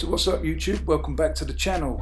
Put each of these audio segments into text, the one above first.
So what's up YouTube, welcome back to the channel.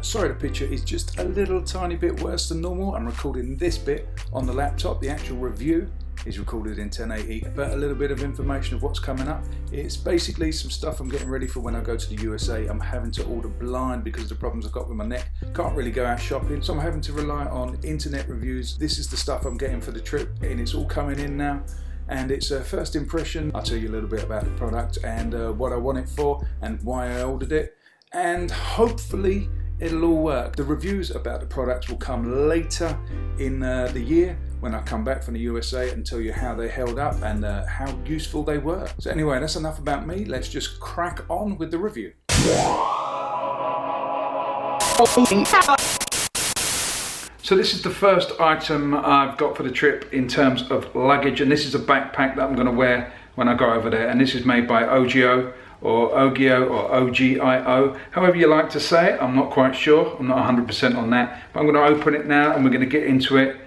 Sorry the picture is just a little tiny bit worse than normal. I'm recording this bit on the laptop. The actual review is recorded in 1080, but a little bit of information of what's coming up. It's basically some stuff I'm getting ready for when I go to the USA. I'm having to order blind because of the problems I've got with my neck. Can't really go out shopping, so I'm having to rely on internet reviews. This is the stuff I'm getting for the trip and it's all coming in now. And it's a first impression. I'll tell you a little bit about the product and what I want it for and why I ordered it, and hopefully it'll all work. The reviews about the product will come later in the year when I come back from the USA and tell you how they held up and how useful they were. So anyway, that's enough about me. Let's just crack on with the review. So this is the first item I've got for the trip in terms of luggage, and this is a backpack that I'm going to wear when I go over there, and this is made by Ogio or Ogio or Ogio, however you like to say it. I'm not quite sure, I'm not 100% on that, but I'm going to open it now and we're going to get into it.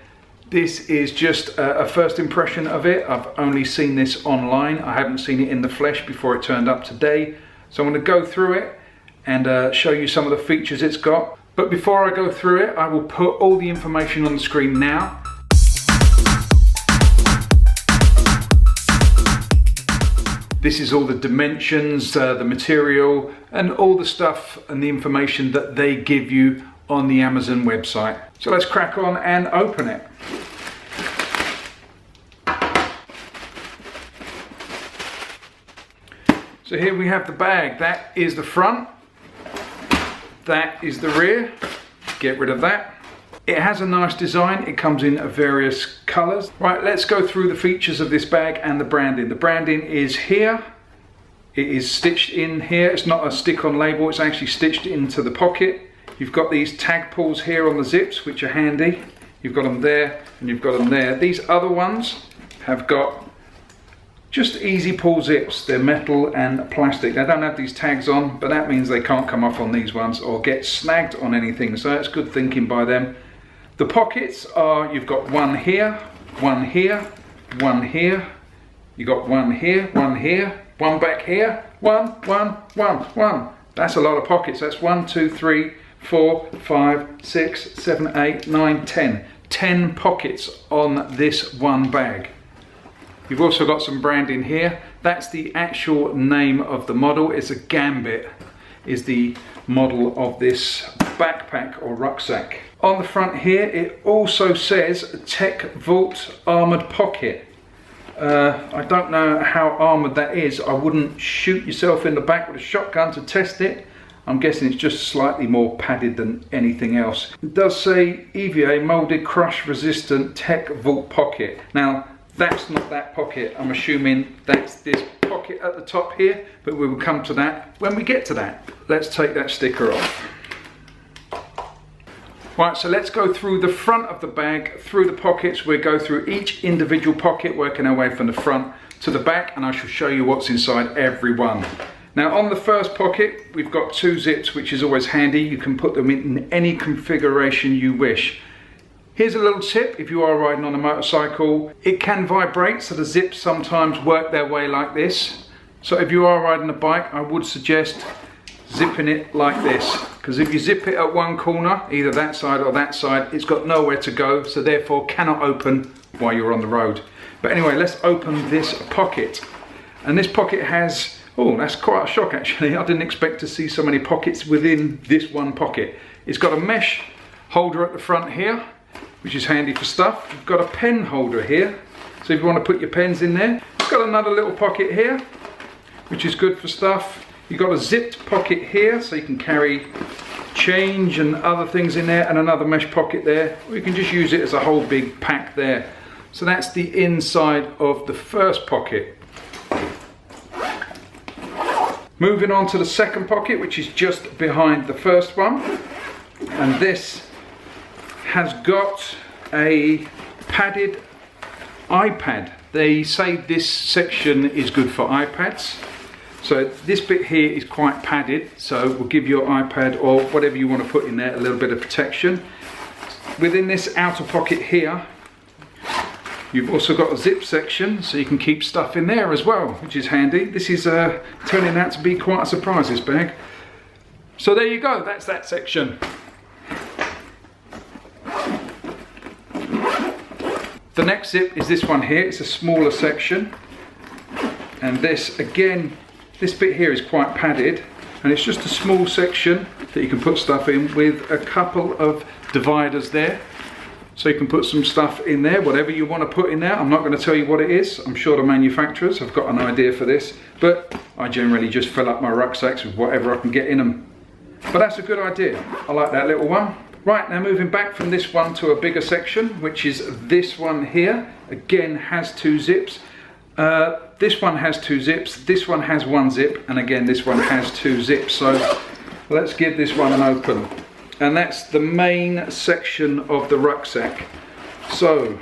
This is just a first impression of it. I've only seen this online, I haven't seen it in the flesh before it turned up today, so I'm going to go through it and show you some of the features it's got. But before I go through it, I will put all the information on the screen now. This is all the dimensions, the material, and all the stuff and the information that they give you on the Amazon website. So let's crack on and open it. So here we have the bag. That is the front. That is the rear. Get rid of that. It has a nice design. It comes in various colors. Right, let's go through the features of this bag and the branding. The branding is here. It is stitched in here. It's not a stick-on label. It's actually stitched into the pocket. You've got these tag pulls here on the zips, which are handy. You've got them there and you've got them there. These other ones have got just easy pull zips. They're metal and plastic. They don't have these tags on, but that means they can't come off on these ones or get snagged on anything, so that's good thinking by them. The pockets are, you've got one here, one here, one here, you've got one here, one back here, one. That's a lot of pockets. That's 1, 2, 3, 4, 5, 6, 7, 8, 9, 10. 10 pockets on this one bag. You've also got some branding here. That's the actual name of the model. It's a Gambit, is the model of this backpack or rucksack. On the front here, it also says Tech Vault Armored Pocket. I don't know how armored that is. I wouldn't shoot yourself in the back with a shotgun to test it. I'm guessing it's just slightly more padded than anything else. It does say EVA Molded Crush Resistant Tech Vault Pocket. Now, that's not that pocket. I'm assuming that's this pocket at the top here, but we will come to that when we get to that. Let's take that sticker off. Right, so let's go through the front of the bag, through the pockets. We'll go through each individual pocket, working our way from the front to the back, and I shall show you what's inside every one. Now on the first pocket, we've got 2 zips, which is always handy. You can put them in any configuration you wish. Here's a little tip if you are riding on a motorcycle. It can vibrate, so the zips sometimes work their way like this. So if you are riding a bike, I would suggest zipping it like this, because if you zip it at one corner, either that side or that side, it's got nowhere to go, so therefore cannot open while you're on the road. But anyway, let's open this pocket. And this pocket has, oh, that's quite a shock actually. I didn't expect to see so many pockets within this one pocket. It's got a mesh holder at the front here, which is handy for stuff. You've got a pen holder here, so if you want to put your pens in there. You've got another little pocket here, which is good for stuff. You've got a zipped pocket here, so you can carry change and other things in there, and another mesh pocket there. Or you can just use it as a whole big pack there. So that's the inside of the first pocket. Moving on to the second pocket, which is just behind the first one. And this has got a padded iPad. They say this section is good for iPads. So this bit here is quite padded, so we'll give your iPad or whatever you want to put in there a little bit of protection. Within this outer pocket here, you've also got a zip section, so you can keep stuff in there as well, which is handy. This is turning out to be quite a surprise, this bag. So there you go, that's that section. The next zip is this one here. It's a smaller section. And this, again, this bit here is quite padded. And it's just a small section that you can put stuff in with a couple of dividers there. So you can put some stuff in there, whatever you want to put in there. I'm not going to tell you what it is. I'm sure the manufacturers have got an idea for this. But I generally just fill up my rucksacks with whatever I can get in them. But that's a good idea. I like that little one. Right, now moving back from this one to a bigger section, which is this one here. Again, has 2 zips. This one has 2 zips. This one has 1 zip. And again, this one has 2 zips. So let's give this one an open. And that's the main section of the rucksack. So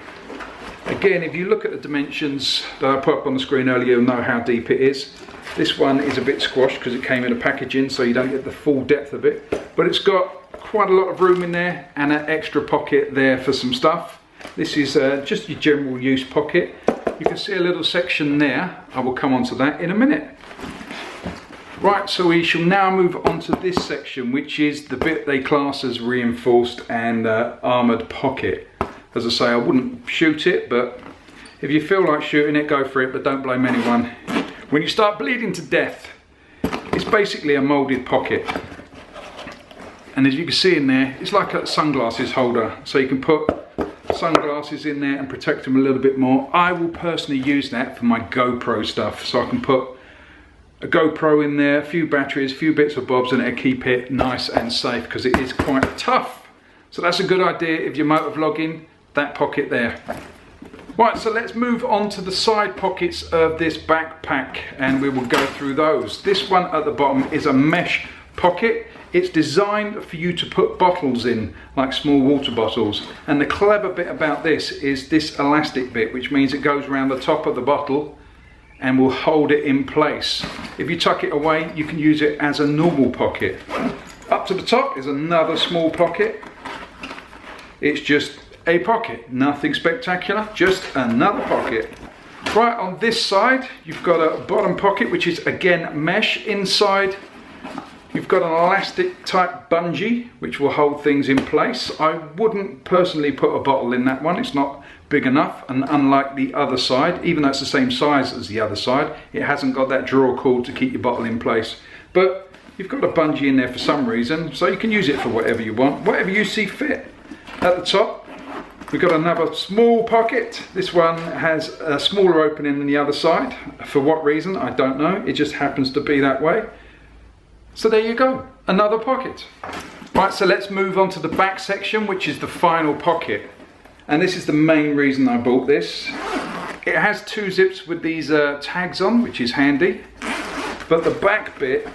again, if you look at the dimensions that I put up on the screen earlier, you'll know how deep it is. This one is a bit squashed because it came in a packaging, so you don't get the full depth of it. But it's got quite a lot of room in there and an extra pocket there for some stuff. This is just your general use pocket. You can see a little section there. I will come on to that in a minute. Right, so we shall now move on to this section, which is the bit they class as reinforced and armoured pocket. As I say, I wouldn't shoot it, but if you feel like shooting it, go for it, but don't blame anyone. When you start bleeding to death, it's basically a moulded pocket. And as you can see in there, it's like a sunglasses holder. So you can put sunglasses in there and protect them a little bit more. I will personally use that for my GoPro stuff. So I can put a GoPro in there, a few batteries, a few bits of bobs, and it'll keep it nice and safe because it is quite tough. So that's a good idea if you're motor vlogging, that pocket there. Right, so let's move on to the side pockets of this backpack and we will go through those. This one at the bottom is a mesh pocket. It's designed for you to put bottles in, like small water bottles. And the clever bit about this is this elastic bit, which means it goes around the top of the bottle and will hold it in place. If you tuck it away, you can use it as a normal pocket. Up to the top is another small pocket. It's just a pocket, nothing spectacular, just another pocket. Right, on this side, you've got a bottom pocket, which is again mesh. Inside, you've got an elastic type bungee, which will hold things in place. I wouldn't personally put a bottle in that one. It's not big enough, and unlike the other side, even though it's the same size as the other side, it hasn't got that drawer cord to keep your bottle in place. But you've got a bungee in there for some reason, so you can use it for whatever you want, whatever you see fit. At the top, we've got another small pocket. This one has a smaller opening than the other side. For what reason, I don't know. It just happens to be that way. So there you go, another pocket. Right, so let's move on to the back section, which is the final pocket. And this is the main reason I bought this. It has 2 zips with these tags on, which is handy. But the back bit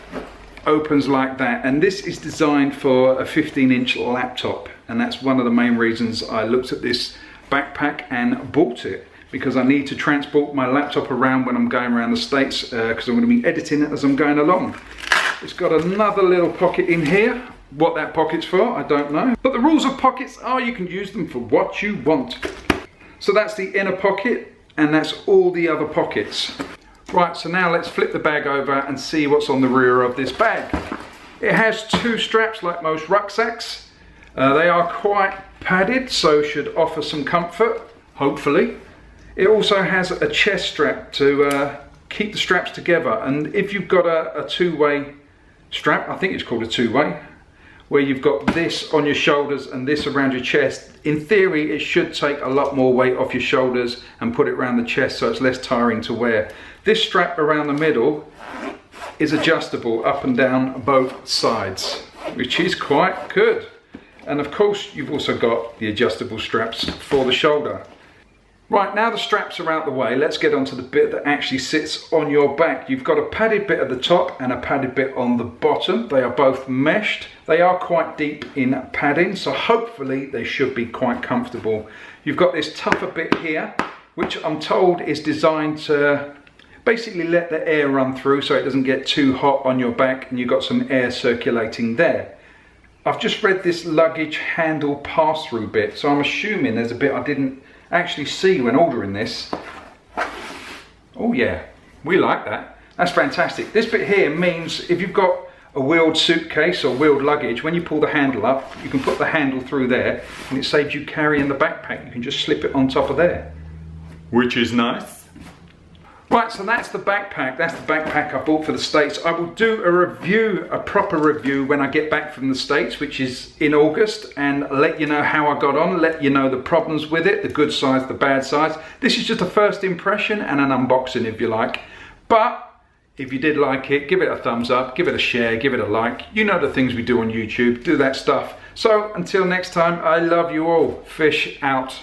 opens like that. And this is designed for a 15-inch laptop. And that's one of the main reasons I looked at this backpack and bought it. Because I need to transport my laptop around when I'm going around the States, because I'm going to be editing it as I'm going along. It's got another little pocket in here. What that pocket's for, I don't know. But the rules of pockets are you can use them for what you want. So that's the inner pocket, and that's all the other pockets. Right, so now let's flip the bag over and see what's on the rear of this bag. It has 2 straps like most rucksacks. They are quite padded, so should offer some comfort, hopefully. It also has a chest strap to keep the straps together. And if you've got a 2-way strap, I think it's called a 2-way, where you've got this on your shoulders and this around your chest, in theory it should take a lot more weight off your shoulders and put it around the chest so it's less tiring to wear. This strap around the middle is adjustable up and down both sides, which is quite good. And of course you've also got the adjustable straps for the shoulder. Right, now the straps are out the way, let's get onto the bit that actually sits on your back. You've got a padded bit at the top and a padded bit on the bottom. They are both meshed. They are quite deep in padding, so hopefully they should be quite comfortable. You've got this tougher bit here, which I'm told is designed to basically let the air run through so it doesn't get too hot on your back and you've got some air circulating there. I've just read this luggage handle pass-through bit, so I'm assuming there's a bit I didn't actually see when ordering this. Oh yeah, we like that. That's fantastic. This bit here means if you've got a wheeled suitcase or wheeled luggage, when you pull the handle up, you can put the handle through there and it saves you carrying the backpack. You can just slip it on top of there, which is nice. Right, so that's the backpack. That's the backpack I bought for the States. I will do a review, a proper review, when I get back from the States, which is in August, and let you know how I got on, let you know the problems with it, the good sides, the bad sides. This is just a first impression and an unboxing, if you like. But if you did like it, give it a thumbs up, give it a share, give it a like. You know the things we do on YouTube, do that stuff. So until next time, I love you all. Fish out.